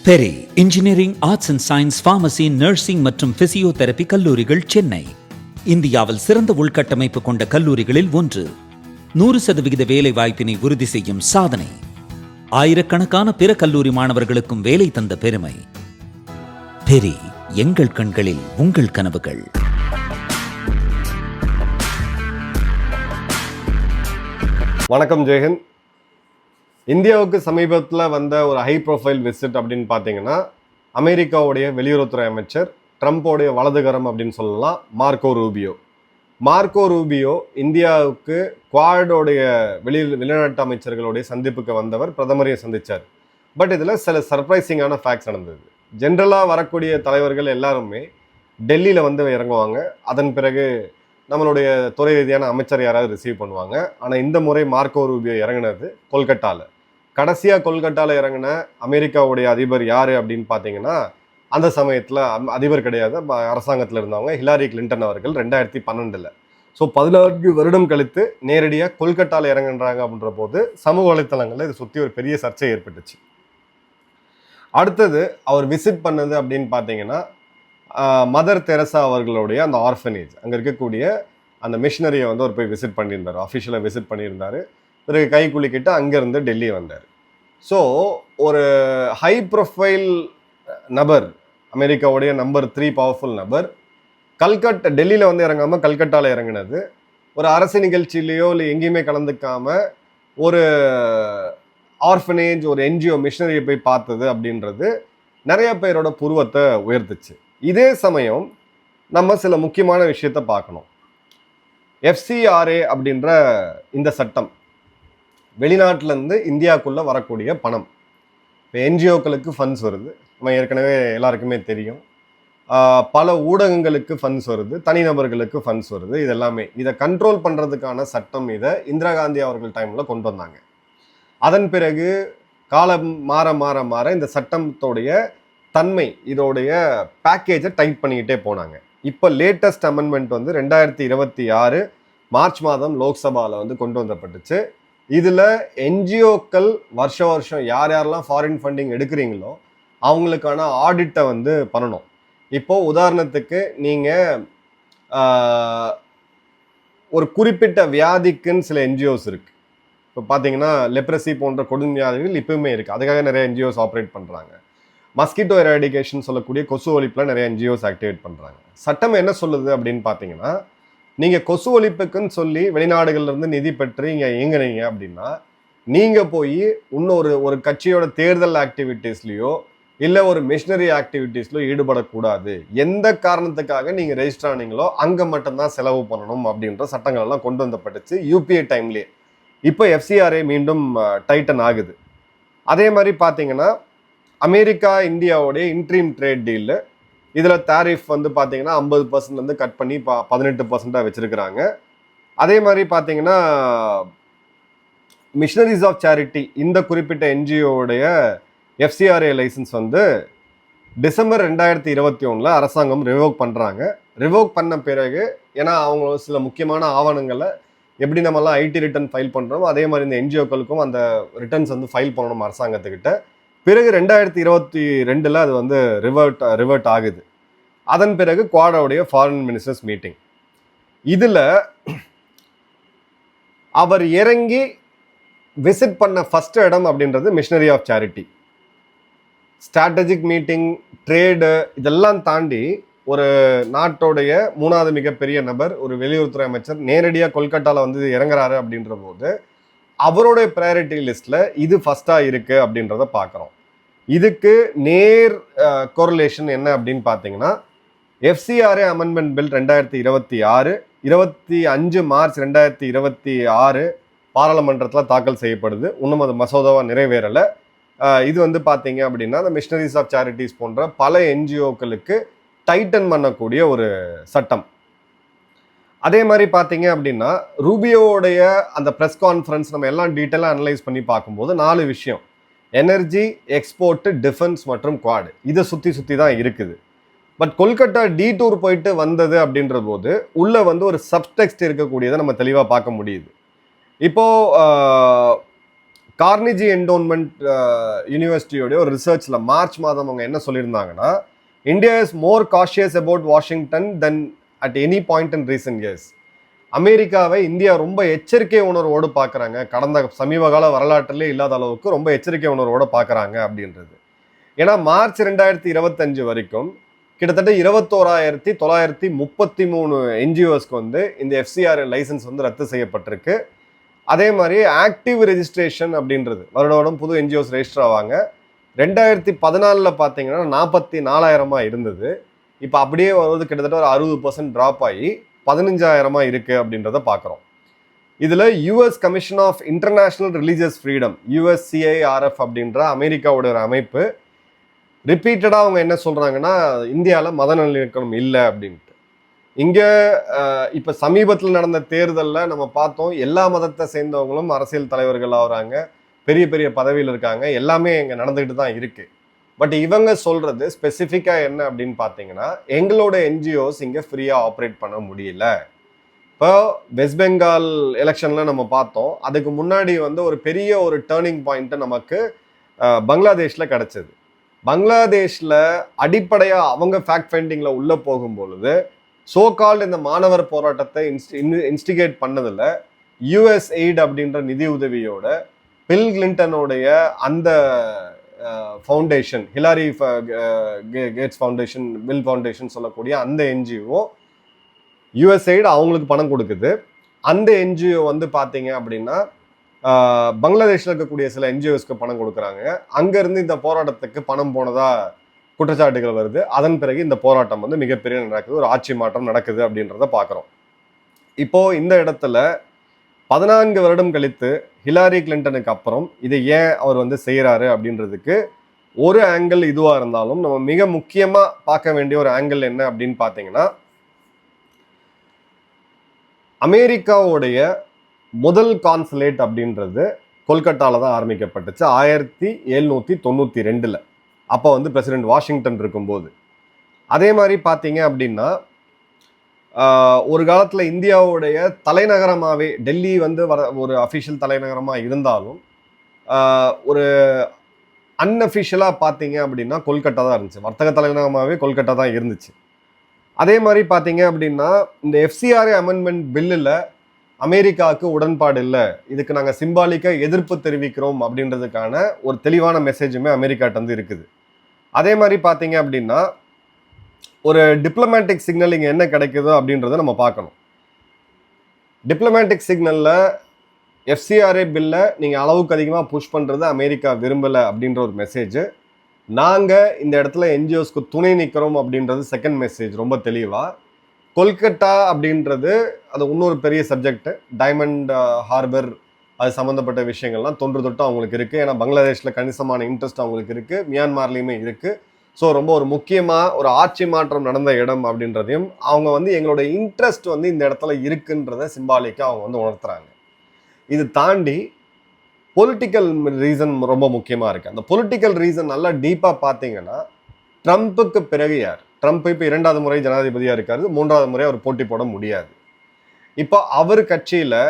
Peri engineering, arts and science, pharmacy, nursing மற்றும் physiotherapy கல்லூரிகள் சென்னை இந்தியாவில் சிறந்த உள்கட்டமைப்பு கொண்ட கல்லூரிகளில் ஒன்று. 100% வேலை வாய்ப்பினை உறுதி செய்யும் சாதனை. ஆயிரக்கணக்கான பிற கல்லூரி மாணவர்களுக்கும் வேலை தந்த பெருமை. பெரி, எங்கள் கண்களில் உங்கள் கனவுகள். வணக்கம் ஜெயஹிந்த். இந்தியாவுக்கு சமீபத்தில் வந்த ஒரு ஹை ப்ரொஃபைல் விசிட் அப்படின்னு பார்த்தீங்கன்னா, அமெரிக்காவுடைய வெளியுறவுத்துறை அமைச்சர், ட்ரம்ப்போடைய வலதுகரம் அப்படின்னு சொல்லலாம், மார்க்கோ ரூபியோ இந்தியாவுக்கு குவாடோடைய வெளிநாட்டு அமைச்சர்களுடைய சந்திப்புக்கு வந்தவர், பிரதமரையும் சந்தித்தார். பட் இதில் சில சர்ப்ரைசிங்கான ஃபேக்ட்ஸ் நடந்தது. ஜென்ரலாக வரக்கூடிய தலைவர்கள் எல்லாருமே டெல்லியில் வந்து இறங்குவாங்க, அதன் பிறகு நம்மளுடைய துறை ரீதியான அமைச்சர் யாராவது ரிசீவ் பண்ணுவாங்க. ஆனால் இந்த முறை மார்க்கோ ரூபியோ இறங்கினது கொல்கட்டாவில். கடைசியாக கொல்கட்டாவில் இறங்கின அமெரிக்காவுடைய அதிபர் யார் அப்படின்னு பார்த்தீங்கன்னா, அந்த சமயத்தில் அதிபர் கிடையாது, அரசாங்கத்தில் இருந்தவங்க ஹிலாரி கிளின்டன் அவர்கள் 2012. ஸோ 14 வருடம் கழித்து நேரடியாக கொல்கட்டாவில் இறங்குன்றாங்க அப்படின்ற போது சமூக வலைத்தளங்களில் இதை சுற்றி ஒரு பெரிய சர்ச்சை ஏற்பட்டுச்சு. அடுத்தது அவர் விசிட் பண்ணது அப்படின்னு பார்த்தீங்கன்னா, மதர் தெரசா அவர்களுடைய அந்த ஆர்ஃபனேஜ், அங்கே இருக்கக்கூடிய அந்த மிஷினரியை வந்து அவர் போய் விசிட் பண்ணியிருந்தார், அஃபிஷியலாக விசிட் பண்ணியிருந்தார். பிறகு கை குலுக்கிட்டு அங்கேருந்து டெல்லி வந்தார். ஸோ ஒரு ஹை ப்ரொஃபைல் நபர், அமெரிக்காவுடைய நம்பர் 3 பவர்ஃபுல் நபர், டெல்லியில் வந்து இறங்காமல் கல்கட்டாவில் இறங்கினது, ஒரு அரசு நிகழ்ச்சியிலையோ இல்லை எங்கேயுமே கலந்துக்காமல் ஒரு ஆர்ஃபனேஜ், ஒரு என்ஜிஓ மிஷினரியை போய் பார்த்தது அப்படின்றது நிறைய பேரோட புருவத்தை உயர்த்துச்சு. இதே சமயம் நம்ம சில முக்கியமான விஷயத்த பார்க்கணும். FCRA அப்படின்ற இந்த சட்டம், வெளிநாட்டிலேருந்து இந்தியாவுக்குள்ளே வரக்கூடிய பணம், இப்போ என்ஜிஓக்களுக்கு ஃபண்ட்ஸ் வருது, நம்ம ஏற்கனவே எல்லாருக்குமே தெரியும். பல ஊடகங்களுக்கு ஃபண்ட்ஸ் வருது, தனிநபர்களுக்கு ஃபண்ட்ஸ் வருது. இதெல்லாமே இதை கண்ட்ரோல் பண்ணுறதுக்கான சட்டம் இதை இந்திரா காந்தி அவர்கள் டைமில் கொண்டு வந்தாங்க. அதன் பிறகு காலம் மாற மாற மாற இந்த சட்டத்தோடைய தன்மை, இதோடைய பேக்கேஜை டைட் பண்ணிக்கிட்டே போனாங்க. இப்போ லேட்டஸ்ட் அமெண்ட்மெண்ட் வந்து 2026 மார்ச் மாதம் லோக்சபாவில் வந்து கொண்டு வந்தப்பட்டுச்சு. இதில் என்ஜிஓக்கள் வருஷம் யாரெல்லாம் ஃபாரின் ஃபண்டிங் எடுக்கிறீங்களோ அவங்களுக்கான ஆடிட்டை வந்து பண்ணணும். இப்போது உதாரணத்துக்கு நீங்கள் ஒரு குறிப்பிட்ட வியாதிக்குன்னு சில என்ஜிஓஸ் இருக்குது. இப்போ பார்த்தீங்கன்னா லெப்ரசி போன்ற கொடுஞ்சாதிகள் இப்பவுமே இருக்குது, அதுக்காக நிறைய என்ஜிஓஸ் ஆப்ரேட் பண்ணுறாங்க. மஸ்கிட்டோ எராடிகேஷன் சொல்லக்கூடிய கொசு ஒழிப்பில் நிறைய என்ஜிஓஸ் ஆக்டிவேட் பண்ணுறாங்க. சட்டம் என்ன சொல்லுது அப்படின்னு பார்த்தீங்கன்னா, நீங்கள் கொசு ஒழிப்புக்குன்னு சொல்லி வெளிநாடுகள்லேருந்து நிதி பெற்று இங்கே இயங்குனீங்க அப்படின்னா, நீங்கள் போய் ஒரு கட்சியோட தேர்தல் ஆக்டிவிட்டீஸ்லையோ இல்லை ஒரு மிஷினரி ஆக்டிவிட்டீஸ்லையோ ஈடுபடக்கூடாது. எந்த காரணத்துக்காக நீங்கள் ரெஜிஸ்டர் ஆனீங்களோ அங்கே மட்டும்தான் செலவு பண்ணணும் அப்படின்ற சட்டங்கள் எல்லாம் கொண்டு வந்தப்பட்டுச்சு யூபிஏ டைம்லேயே. இப்போ FCRA மீண்டும் டைட்டன் ஆகுது. அதே மாதிரி பார்த்தீங்கன்னா, அமெரிக்கா இந்தியாவுடைய இன்ட்ரீம் ட்ரேட் டீல், இதில் டாரிஃப் வந்து பார்த்தீங்கன்னா 50% கட் பண்ணி 18% வச்சுருக்கிறாங்க. அதே மாதிரி பார்த்தீங்கன்னா, மிஷனரிஸ் ஆஃப் சேரிட்டி இந்த குறிப்பிட்ட என்ஜிஓடைய FCRA லைசன்ஸ் வந்து டிசம்பர் 2021 அரசாங்கம் ரிவோக் பண்ணுறாங்க. ரிவோக் பண்ண பிறகு, ஏன்னா அவங்க சில முக்கியமான ஆவணங்களை எப்படி நம்மலாம் ஐடி ரிட்டர்ன் ஃபைல் பண்ணுறோமோ அதே மாதிரி இந்த என்ஜிஓக்களுக்கும் அந்த ரிட்டர்ன்ஸ் வந்து ஃபைல் பண்ணணும் அரசாங்கத்துக்கிட்ட. பிறகு 2022 அது வந்து ரிவர்ட் ஆகுது. அதன் பிறகு குவாடோடைய ஃபாரின் மினிஸ்டர்ஸ் மீட்டிங், இதில் அவர் இறங்கி விசிட் பண்ண ஃபர்ஸ்ட் இடம் அப்படின்றது missionary of charity. Strategic meeting, trade இதெல்லாம் தாண்டி ஒரு நாட்டோடைய 3வது மிகப்பெரிய நபர், ஒரு வெளியுறவுத்துறை அமைச்சர் நேரடியாக கொல்கட்டாவில் வந்து இறங்குறாரு அப்படின்ற போது அவருடைய ப்ரையாரிட்டி லிஸ்ட்டில் இது ஃபஸ்ட்டாக இருக்குது அப்படின்றத பார்க்குறோம். இதுக்கு நேர் கோரிலேஷன் என்ன அப்படின்னு பார்த்தீங்கன்னா, FCRA அமெண்ட்மெண்ட் பில் 2026 25 மார்ச் 2026 பாராளுமன்றத்தில் தாக்கல் செய்யப்படுது. இன்னும் அது மசோதாவாக நிறைவேறலை. இது வந்து பார்த்தீங்க அப்படின்னா, அந்த மிஷனரிஸ் ஆஃப் சேரிட்டிஸ் போன்ற பல என்ஜிஓக்களுக்கு டைட்டன் பண்ணக்கூடிய ஒரு சட்டம். அதே மாதிரி பார்த்தீங்க அப்படின்னா, ரூபியோடைய அந்த ப்ரெஸ் கான்ஃபரன்ஸ் நம்ம எல்லாம் டீட்டெயிலாக அனலைஸ் பண்ணி பார்க்கும்போது 4 விஷயம், எனர்ஜி, எக்ஸ்போர்ட்டு, டிஃபென்ஸ் மற்றும் குவாடு, இதை சுற்றி தான் இருக்குது. பட் கொல்கட்டா டூர் போயிட்டு வந்தது அப்படின்ற போது உள்ளே வந்து ஒரு சப்டெக்ஸ்ட் இருக்கக்கூடியதை நம்ம தெளிவாக பார்க்க முடியுது. இப்போது கார்னிஜி என்டோன்மெண்ட் யூனிவர்சிட்டியோடைய ஒரு ரிசர்ச்சில் மார்ச் மாதம் அவங்க என்ன சொல்லியிருந்தாங்கன்னா, India is more cautious about Washington then at any point in recent years. அமெரிக்காவை இந்தியா ரொம்ப எச்சரிக்கை உணர்வோடு பார்க்குறாங்க, கடந்த சமீப கால வரலாற்றிலே இல்லாத அளவுக்கு ரொம்ப எச்சரிக்கை உணர்வோடு பார்க்குறாங்க அப்படின்றது. ஏன்னா மார்ச் 2025 வரைக்கும் கிட்டத்தட்ட 21,933 என்ஜிஓஸ்க்கு வந்து இந்த எஃப்சிஆர் லைசன்ஸ் வந்து ரத்து செய்யப்பட்டிருக்கு. அதே மாதிரி ஆக்டிவ் ரெஜிஸ்ட்ரேஷன் அப்படின்றது வருடம் புது என்ஜிஓஸ் ரெஜிஸ்டர் ஆவாங்க. 2014 பார்த்தீங்கன்னா 44,000 இருந்தது. இப்போ அப்படியே வருவது கிட்டத்தட்ட ஒரு 60% ட்ராப் ஆகி 15,000 இருக்குது அப்படின்றத பார்க்குறோம். இதில் US commission of international religious freedom, USCIRF அப்படின்ற அமெரிக்காவோட ஒரு அமைப்பு ரிப்பீட்டடாக அவங்க என்ன சொல்கிறாங்கன்னா, இந்தியாவில் மத நல்லிணக்கம் இல்லை அப்படின்ட்டு. இங்கே இப்போ சமீபத்தில் நடந்த தேர்தலில் நம்ம பார்த்தோம், எல்லா மதத்தை சேர்ந்தவங்களும் அரசியல் தலைவர்கள் ஆகுறாங்க, பெரிய பெரிய பதவியில் இருக்காங்க, எல்லாமே இங்கே நடந்துக்கிட்டு தான் இருக்குது. பட் இவங்க சொல்கிறது ஸ்பெசிஃபிக்காக என்ன அப்படின்னு பார்த்தீங்கன்னா, எங்களோட என்ஜிஓஸ் இங்கே ஃப்ரீயாக ஆப்ரேட் பண்ண முடியல. இப்போ வெஸ்ட் பெங்கால் எலெக்ஷனில் நம்ம பார்த்தோம், அதுக்கு முன்னாடி வந்து ஒரு பெரிய ஒரு டேர்னிங் பாயிண்ட்டு நமக்கு பங்களாதேஷில் கிடச்சிது. பங்களாதேஷில் அடிப்படையாக அவங்க ஃபேக்ட் ஃபைண்டிங்கில் உள்ளே போகும்பொழுது சோகால்டு இந்த மாணவர் போராட்டத்தை இன்ஸ்டிகேட் பண்ணதில் USAID அப்படின்ற நிதி உதவியோட பில் கிளின்டனுடைய அந்த foundation, Hillary Gates foundation, Bill foundation சொல்லக்கூடிய அந்த என்ஜிஓ USAID அவங்களுக்கு பணம் கொடுக்குது. அந்த என்ஜிஓ வந்து பார்த்தீங்க அப்படின்னா பங்களாதேஷில் இருக்கக்கூடிய சில என்ஜிஓஸ்க்கு பணம் கொடுக்குறாங்க. அங்கேருந்து இந்த போராட்டத்துக்கு பணம் போனதா குற்றச்சாட்டுகள் வருது. அதன் பிறகு இந்த போராட்டம் வந்து மிகப்பெரிய நடக்குது, ஒரு ஆட்சி மாற்றம் நடக்குது அப்படின்றத பார்க்குறோம். இப்போது இந்த இடத்துல 14 வருடம் கழித்து ஹிலாரி கிளின்டனுக்கு அப்புறம் இதை ஏன் அவர் வந்து செய்கிறாரு அப்படின்றதுக்கு ஒரு ஆங்கிள் இதுவாக இருந்தாலும், நம்ம மிக முக்கியமாக பார்க்க வேண்டிய ஒரு ஆங்கிள் என்ன அப்படின்னு பார்த்தீங்கன்னா, அமெரிக்காவுடைய முதல் கான்சுலேட் அப்படின்றது கொல்கட்டாவில் தான் ஆரம்பிக்கப்பட்டுச்சு 1792. அப்போ வந்து பிரசிடென்ட் வாஷிங்டன் இருக்கும்போது. அதே மாதிரி பார்த்தீங்க அப்படின்னா, ஒரு காலத்தில் இந்தியாவுடைய தலைநகரமாகவே டெல்லி வந்து ஒரு அஃபிஷியல் தலைநகரமாக இருந்தாலும் ஒரு அன்அஃபிஷியலாக பார்த்தீங்க அப்படின்னா கொல்கட்டா தான் இருந்துச்சு. வர்த்தக தலைநகரமாகவே கொல்கட்டா தான் இருந்துச்சு. அதே மாதிரி பார்த்தீங்க அப்படின்னா, இந்த FCRA அமெண்ட்மெண்ட் பில்லில் அமெரிக்காவுக்கு உடன்பாடு இல்லை, இதுக்கு நாங்கள் சிம்பாலிக்காக எதிர்ப்பு தெரிவிக்கிறோம் அப்படின்றதுக்கான ஒரு தெளிவான மெசேஜுமே அமெரிக்காட்ட வந்து இருக்குது. அதே மாதிரி பார்த்தீங்க அப்படின்னா, ஒரு டிப்ளமேட்டிக் சிக்னல் இங்கே என்ன கிடைக்குதோ அப்படின்றத நம்ம பார்க்கணும். டிப்ளமேட்டிக் சிக்னலில் FCRA பில்லை நீங்கள் அளவுக்கு அதிகமாக புஷ் பண்ணுறது அமெரிக்கா விரும்பலை அப்படின்ற ஒரு மெசேஜ். நாங்கள் இந்த இடத்துல என்ஜிஓஸ்க்கு துணை நிற்கிறோம் அப்படின்றது செகண்ட் மெசேஜ் ரொம்ப தெளிவாக. கொல்கட்டா அப்படின்றது அது இன்னொரு பெரிய சப்ஜெக்ட். டைமண்ட் ஹார்பர் அது சம்மந்தப்பட்ட விஷயங்கள்லாம் தொன்று அவங்களுக்கு இருக்குது. ஏன்னா பங்களாதேஷில் கணிசமான இன்ட்ரெஸ்ட் அவங்களுக்கு இருக்குது, மியான்மார்லேயுமே இருக்குது. ஸோ ரொம்ப ஒரு முக்கியமாக ஒரு ஆட்சி மாற்றம் நடந்த இடம் அப்படின்றதையும் அவங்க வந்து எங்களோட இன்ட்ரெஸ்ட் வந்து இந்த இடத்துல இருக்குன்றத சிம்பாலிக்காக அவங்க வந்து உணர்த்துறாங்க. இது தாண்டி பொலிட்டிக்கல் ரீசன் ரொம்ப முக்கியமாக இருக்குது. அந்த பொலிட்டிக்கல் ரீசன் நல்லா டீப்பாக பார்த்தீங்கன்னா, ட்ரம்ப்புக்கு பிறகு யார்? ட்ரம்ப் இப்போ 2வது முறை ஜனாதிபதியாக இருக்காரு, 3வது முறை அவர் போட்டி போட முடியாது. இப்போ அவர் கட்சியில்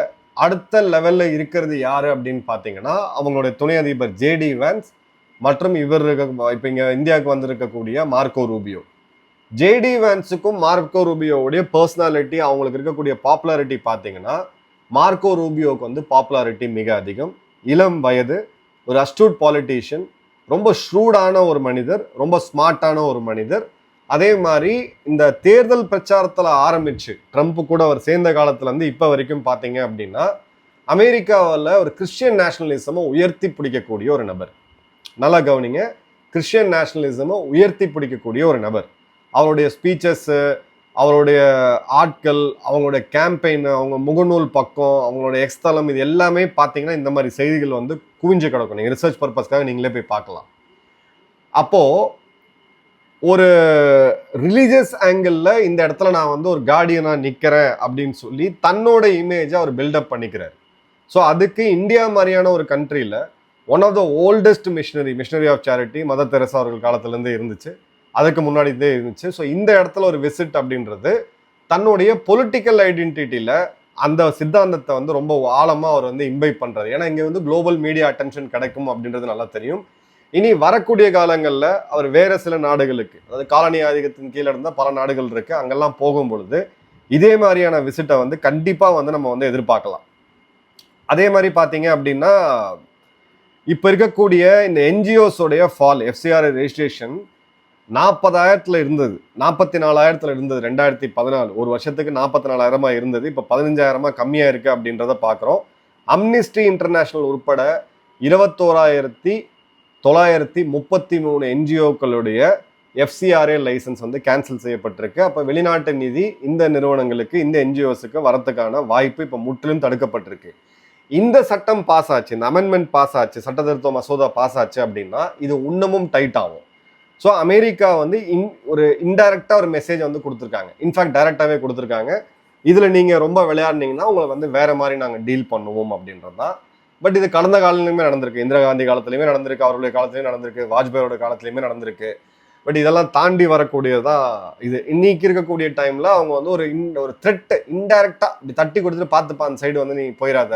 அடுத்த லெவலில் இருக்கிறது யார் அப்படின்னு பார்த்தீங்கன்னா, அவங்களுடைய துணை அதிபர் JD Vance மற்றும் இவர் இப்போ இங்கே இந்தியாவுக்கு வந்திருக்கக்கூடிய மார்க்கோ ரூபியோ. JD Vanceக்கும் மார்க்கோ ரூபியோவுடைய பர்சனாலிட்டி, அவங்களுக்கு இருக்கக்கூடிய பாப்புலாரிட்டி பார்த்தீங்கன்னா, மார்க்கோ ரூபியோவுக்கு வந்து பாப்புலாரிட்டி மிக அதிகம். இளம் வயது, ஒரு அஸ்டூட் பாலிட்டிஷியன், ரொம்ப ஷ்ரூடான ஒரு மனிதர், ரொம்ப ஸ்மார்ட்டான ஒரு மனிதர். அதே மாதிரி இந்த தேர்தல் பிரச்சாரத்தில் ஆரம்பித்து ட்ரம்ப் கூட அவர் சேர்ந்த காலத்துலேருந்து இப்போ வரைக்கும் பார்த்தீங்க அப்படின்னா, அமெரிக்காவில் ஒரு கிறிஸ்டியன் நேஷனலிசமை உயர்த்தி பிடிக்கக்கூடிய ஒரு நபர். நல்லா கவனிங்க, கிறிஸ்டியன் நேஷனலிசமை உயர்த்தி பிடிக்கக்கூடிய ஒரு நபர். அவருடைய ஸ்பீச்சஸ்ஸு, அவருடைய ஆட்கள், அவங்களுடைய கேம்பெயின், அவங்க முகநூல் பக்கம், அவங்களோட எக்ஸ்தலம், இது எல்லாமே பார்த்தீங்கன்னா இந்த மாதிரி செய்திகள் வந்து குவிஞ்சு கிடக்கும். நீங்கள் ரிசர்ச் பர்பஸ்க்காக நீங்களே போய் பார்க்கலாம். அப்போது ஒரு ரிலீஜியஸ் ஆங்கிளில் இந்த இடத்துல நான் வந்து ஒரு கார்டியனாக நிற்கிறேன் அப்படின்னு சொல்லி தன்னோட இமேஜை அவர் பில்டப் பண்ணிக்கிறார். ஸோ அதுக்கு இந்தியா மாதிரியான ஒரு கண்ட்ரியில் one of the oldest missionary of charity Mother Teresa அவர்கள் காலத்துலேருந்து இருந்துச்சு, அதுக்கு முன்னாடி இருந்துச்சு. ஸோ இந்த இடத்துல ஒரு விசிட் அப்படின்றது தன்னுடைய பொலிட்டிக்கல் ஐடென்டிட்டியில் அந்த சித்தாந்தத்தை வந்து ரொம்ப ஆழமா அவர் வந்து இம்பைப் பண்றாரு. ஏன்னா இங்க வந்து குளோபல் மீடியா அட்டென்ஷன் கிடைக்கும் அப்படின்றது நல்லா தெரியும். இனி வரக்கூடிய காலங்கள்ல அவர் வேற சில நாடுகளுக்கு, அதாவது காலனி ஆதிக்கத்தின் கீழே இருந்த பல நாடுகள் இருக்கு, அங்கெல்லாம் போகும் பொழுது இதே மாதிரியான விசிட்டை வந்து கண்டிப்பா வந்து நம்ம வந்து எதிர்பார்க்கலாம். அதே மாதிரி பாத்தீங்க அப்படின்னா இப்ப இருக்கக்கூடிய இந்த என்ஜிஓஸோடைய ஃபால், எஃப்சிஆர் ரெஜிஸ்ட்ரேஷன் 40,000 இருந்தது, 44,000 இருந்தது 2014. ஒரு வருஷத்துக்கு 44,000 இருந்தது, இப்ப 15,000 கம்மியா இருக்கு அப்படின்றத பாக்குறோம். அம்னிஸ்டி இன்டர்நேஷனல் உட்பட 21,933 என்ஜிஓக்களுடைய எஃப்சிஆர்ஏ லைசன்ஸ் வந்து கேன்சல் செய்யப்பட்டிருக்கு. அப்ப வெளிநாட்டு நிதி இந்த நிறுவனங்களுக்கு, இந்த என்ஜிஓஸுக்கு வரத்துக்கான வாய்ப்பு இப்ப முற்றிலும் தடுக்கப்பட்டிருக்கு. இந்த சட்டம் பாஸ் ஆச்சு, இந்த அமெண்ட்மெண்ட் பாஸ் ஆச்சு, சட்ட திருத்த மசோதா பாஸ் ஆச்சு அப்படின்னா இது இன்னமும் டைட் ஆகும். ஸோ அமெரிக்கா வந்து ஒரு இன்டைரக்டா ஒரு மெசேஜ் வந்து கொடுத்துருக்காங்க, இன்ஃபேக்ட் டைரக்டாவே கொடுத்துருக்காங்க. இதுல நீங்க ரொம்ப விளையாடுனீங்கன்னா உங்களை வந்து வேற மாதிரி நாங்க டீல் பண்ணுவோம் அப்படின்றது தான். பட் இது கடந்த காலத்துலையுமே நடந்திருக்கு, இந்திரா காந்தி காலத்துலையுமே நடந்திருக்கு, அவருடைய காலத்துலையும் நடந்திருக்கு, வாஜ்பாயோட காலத்துலையுமே நடந்திருக்கு. பட் இதெல்லாம் தாண்டி வரக்கூடியதான் இது. இன்னைக்கு இருக்கக்கூடிய டைம்ல அவங்க வந்து ஒரு த்ரெட் இன்டைரக்டா தட்டி கொடுத்துட்டு பார்த்துப்பா அந்த சைடு வந்து நீ போயிடாத,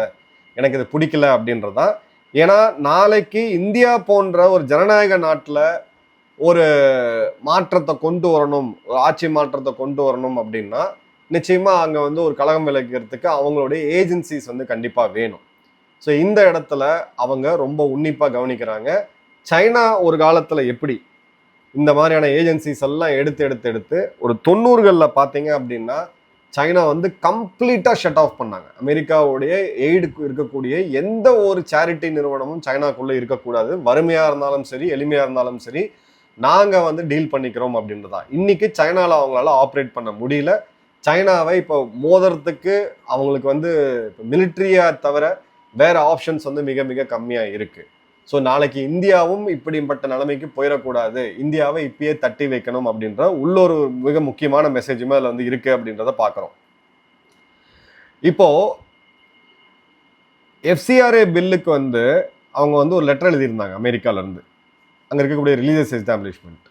எனக்கு இது பிடிக்கல அப்படின்றதான். ஏன்னா நாளைக்கு இந்தியா போன்ற ஒரு ஜனநாயக நாட்டில் ஒரு மாற்றத்தை கொண்டு வரணும், ஒரு ஆட்சி மாற்றத்தை கொண்டு வரணும் அப்படின்னா நிச்சயமா அங்கே வந்து ஒரு கலகம் விளைக்கிறதுக்கு அவங்களுடைய ஏஜென்சிஸ் வந்து கண்டிப்பாக வேணும். ஸோ இந்த இடத்துல அவங்க ரொம்ப உன்னிப்பாக கவனிக்கிறாங்க. சைனா ஒரு காலத்தில் எப்படி இந்த மாதிரியான ஏஜென்சிஸ் எல்லாம் எடுத்து ஒரு 90களில் பார்த்தீங்க அப்படின்னா சைனா வந்து கம்ப்ளீட்டா ஷட் ஆஃப் பண்ணாங்க. அமெரிக்காவுடைய எய்டுக்கு இருக்கக்கூடிய எந்த ஒரு சேரிட்டி நிறுவனமும் சைனாக்குள்ள இருக்கக்கூடாது, வறுமையா இருந்தாலும் சரி எளிமையா இருந்தாலும் சரி நாங்க வந்து டீல் பண்ணிக்கிறோம் அப்படின்றதான். இன்னைக்கு சைனால அவங்களால ஆப்ரேட் பண்ண முடியல. சைனாவை இப்போ மோதுறதுக்கு அவங்களுக்கு வந்து மிலிட்ரியா தவிர வேற ஆப்ஷன்ஸ் வந்து மிக மிக கம்மியா இருக்கு. ஸோ நாளைக்கு இந்தியாவும் இப்படிப்பட்ட நிலைமைக்கு போயிடக்கூடாது, இந்தியாவை இப்பயே தட்டி வைக்கணும் அப்படின்ற உள்ளொரு மிக முக்கியமான மெசேஜுமே அதில் வந்து இருக்கு அப்படின்றத பார்க்குறோம். இப்போ எஃப்சிஆர்ஏ பில்லுக்கு வந்து அவங்க வந்து ஒரு லெட்டர் எழுதியிருந்தாங்க அமெரிக்கால இருந்து, அங்கே இருக்கக்கூடிய religious establishment.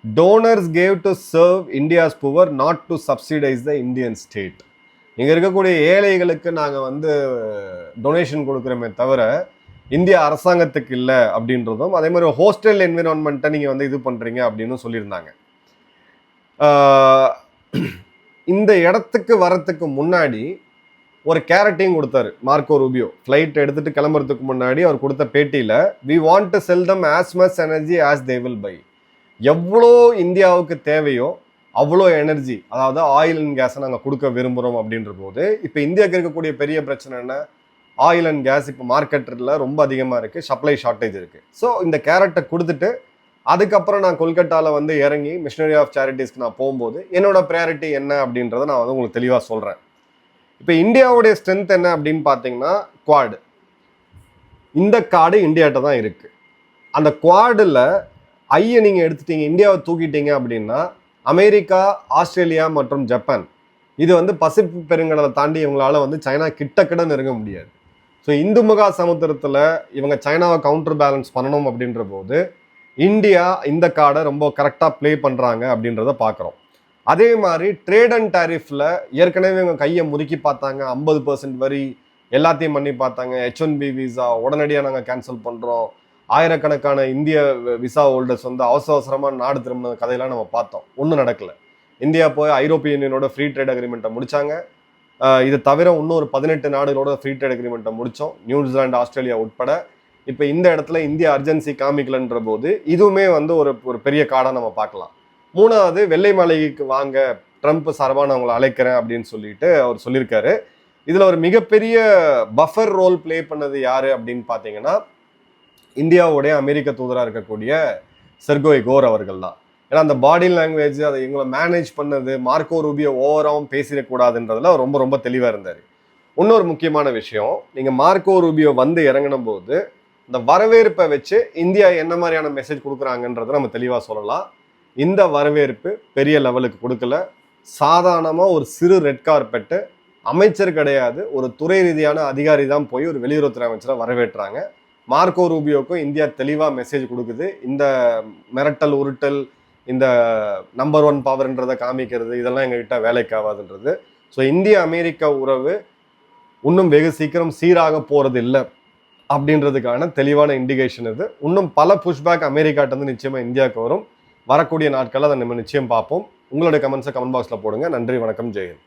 Donors cave to serve India's poor, not to subsidise the Indian state. இங்கே இருக்கக்கூடிய ஏழைகளுக்கு நாங்கள் வந்து டொனேஷன் கொடுக்குறோமே தவிர இந்திய அரசாங்கத்துக்கு இல்லை அப்படின்றதும், அதே மாதிரி ஹோஸ்டல் என்விரான்மெண்ட்டை நீங்கள் வந்து இது பண்ணுறீங்க அப்படின்னு சொல்லியிருந்தாங்க. இந்த இடத்துக்கு வரத்துக்கு முன்னாடி ஒரு கேரட்டையும் கொடுத்தாரு மார்க்கோ ரூபியோ. ஃப்ளைட் எடுத்துட்டு கிளம்புறதுக்கு முன்னாடி அவர் கொடுத்த பேட்டியில், we want to sell them as much energy as they will buy. எவ்வளோ இந்தியாவுக்கு தேவையோ அவ்வளோ எனர்ஜி, அதாவது ஆயில் அண்ட் கேஸை நாங்கள் கொடுக்க விரும்புகிறோம் அப்படின்ற போது, இப்போ இந்தியாவுக்கு இருக்கக்கூடிய பெரிய பிரச்சனை என்ன? ஆயில் அண்ட் கேஸ் இப்போ மார்க்கெட்டில் ரொம்ப அதிகமாக இருக்குது, சப்ளை ஷார்ட்டேஜ் இருக்குது. ஸோ இந்த கேரட்டை கொடுத்துட்டு அதுக்கப்புறம் நான் கொல்கட்டாவில் வந்து இறங்கி மிஷனரி ஆஃப் சேரிட்டிஸ்க்கு நான் போகும்போது என்னோட ப்ரையாரிட்டி என்ன அப்படின்றத நான் வந்து உங்களுக்கு தெளிவாக சொல்கிறேன். இப்போ இந்தியாவுடைய ஸ்ட்ரென்த் என்ன அப்படின்னு பார்த்தீங்கன்னா குவாடு. இந்த கார்டு இந்தியாட்ட தான் இருக்குது. அந்த குவாடில் ஐயை நீங்கள் எடுத்துட்டீங்க, இந்தியாவை தூக்கிட்டீங்க அப்படின்னா அமெரிக்கா, ஆஸ்திரேலியா மற்றும் ஜப்பான், இது வந்து பசிபிக் பெருங்கடலை தாண்டி இவங்களால வந்து சைனா கிட்ட நெருங்க முடியாது. ஸோ இந்து மகா சமுத்திரத்தில் இவங்க சைனாவை கவுண்டர் பேலன்ஸ் பண்ணணும் அப்படின்ற போது இந்தியா இந்த கார்டை ரொம்ப கரெக்டாக ப்ளே பண்ணுறாங்க அப்படின்றத பார்க்குறோம். அதே மாதிரி ட்ரேட் அண்ட் டாரிஃபில் ஏற்கனவே இவங்க கையை முறுக்கி பார்த்தாங்க, 50% வரி எல்லாத்தையும் பண்ணி பார்த்தாங்க. H1B விசா உடனடியாக நாங்கள் கேன்சல் பண்ணுறோம், ஆயிரக்கணக்கான இந்திய விசா ஹோல்டர்ஸ் வந்து அவசரமாக நாடு திரும்பின கதையெல்லாம் நம்ம பார்த்தோம். ஒன்றும் நடக்கலை. இந்தியா போய் ஐரோப்பிய யூனியனோட ஃப்ரீ ட்ரேட் அக்ரிமெண்ட்டை முடிச்சாங்க. இது தவிர இன்னும் ஒரு 18 நாடுகளோட ஃப்ரீ ட்ரேட் அக்ரிமெண்ட்டை முடித்தோம், நியூசிலாந்து, ஆஸ்திரேலியா உட்பட. இப்போ இந்த இடத்துல இந்தியா அர்ஜென்சி காமிக்கலன்ற போது இதுவுமே வந்து ஒரு பெரிய கார்டாக நம்ம பார்க்கலாம். மூணாவது, வெள்ளை மாளிகைக்கு வாங்க, ட்ரம்ப் சார்பாக நான் உங்களை அழைக்கிறேன் அப்படின்னு சொல்லிட்டு அவர் சொல்லியிருக்காரு. இதில் ஒரு மிகப்பெரிய பஃபர் ரோல் பிளே பண்ணது யாரு அப்படின்னு பார்த்தீங்கன்னா இந்தியாவுடைய அமெரிக்க தூதராக இருக்கக்கூடிய செர்கோய் கோர் அவர்கள் தான். ஏன்னா அந்த பாடி லாங்குவேஜ் அதை இவங்களை மேனேஜ் பண்ணது, மார்க்கோ ரூபியோ ஓவராகவும் பேசிடக்கூடாதுன்றதுல அவர் ரொம்ப ரொம்ப தெளிவாக இருந்தார். இன்னொரு முக்கியமான விஷயம், நீங்கள் மார்க்கோ ரூபியோ வந்து இறங்கின போது இந்த வரவேற்பை வச்சு இந்தியா என்ன மாதிரியான மெசேஜ் கொடுக்குறாங்கன்றதை நம்ம தெளிவாக சொல்லலாம். இந்த வரவேற்பு பெரிய லெவலுக்கு கொடுக்கல. சாதாரணமாக ஒரு சிறு ரெட் கார்பெட்டு, அமைச்சர் கிடையாது, ஒரு துறை ரீதியான அதிகாரி தான் போய் ஒரு வெளியுறவுத்துறை அமைச்சரை வரவேற்றாங்க. மார்க்கோ ரூபியோக்கும் இந்தியா தெளிவாக மெசேஜ் கொடுக்குது, இந்த மிரட்டல் உருட்டல், இந்த நம்பர் 1 பவர்ன்றதை காமிக்கிறது, இதெல்லாம் எங்ககிட்ட வேலைக்கு ஆகாதுன்றது. ஸோ இந்திய அமெரிக்கா உறவு இன்னும் வெகு சீக்கிரம் சீராக போறது இல்லை அப்படின்றதுக்கான தெளிவான இண்டிகேஷன் இது. இன்னும் பல புஷ்பேக் அமெரிக்காட்ட இருந்து நிச்சயமா இந்தியாவுக்கு வரும். வரக்கூடிய நாட்களில் அதை நம்ம நிச்சயம் பார்ப்போம். உங்களுடைய கமெண்ட்ஸை கமெண்ட் பாக்ஸில் போடுங்க. நன்றி, வணக்கம், ஜெயஹிந்த்.